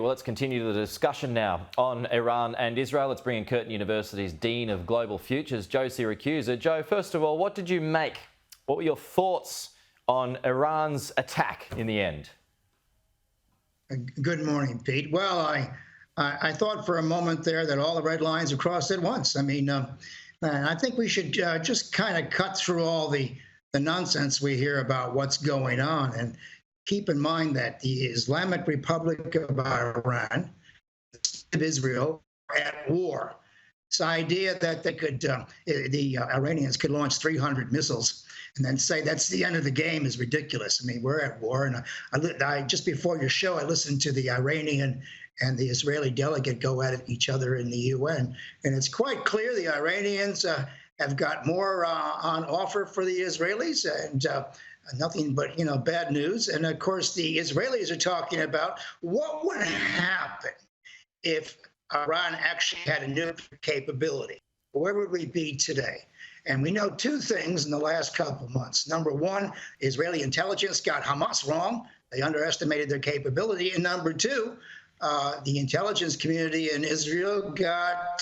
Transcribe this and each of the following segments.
Well, let's continue the discussion now on Iran and Israel. Let's bring in Curtin University's Dean of Global Futures, Joe Siracusa. Joe, first of all, what did you make? What were your thoughts on Iran's attack in the end? Good morning, Pete. Well, I thought for a moment there that all the red lines are crossed at once. I mean, I think we should just kind of cut through all the nonsense we hear about what's going on and keep in mind that the Islamic Republic of Iran and Israel are at war. This idea that they could, the Iranians could launch 300 missiles and then say that's the end of the game is ridiculous. I mean, we're at war. And I just before your show, I listened to the Iranian and the Israeli delegate go at each other in the UN. And it's quite clear the Iranians have got more on offer for the Israelis and nothing but, bad news. And of course, the Israelis are talking about what would happen if Iran actually had a nuclear capability. Where would we be today? And we know two things in the last couple of months. Number one, Israeli intelligence got Hamas wrong. They underestimated their capability. And number two, the intelligence community in Israel got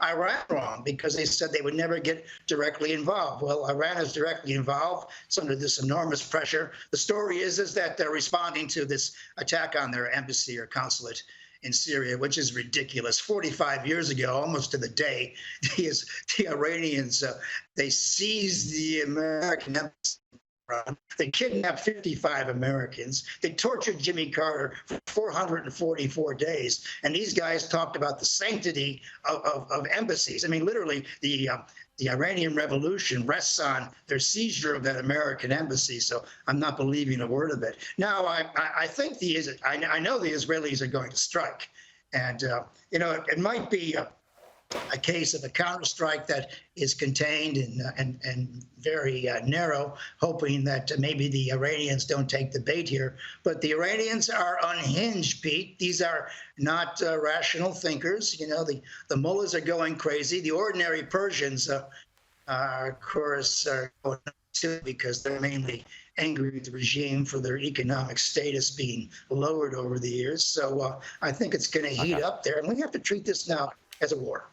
Iran wrong because they said they would never get directly involved. Well, Iran is directly involved. It's under this enormous pressure. The story is that they're responding to this attack on their embassy or consulate in Syria, which is ridiculous. 45 years ago, almost to the day, the Iranians, they seized the American embassy. They kidnapped 55 Americans. They tortured Jimmy Carter for 444 days. And these guys talked about the sanctity of embassies. I mean, literally, the Iranian Revolution rests on their seizure of that American embassy. So I'm not believing a word of it. Now, I think I know the Israelis are going to strike. And, it might be a case of a counterstrike that is contained and very narrow, hoping that maybe the Iranians don't take the bait here. But the Iranians are unhinged, Pete. These are not rational thinkers. The mullahs are going crazy. The ordinary Persians, of course, are going too because they're mainly angry with the regime for their economic status being lowered over the years. So I think it's going to heat up there, and we have to treat this now as a war.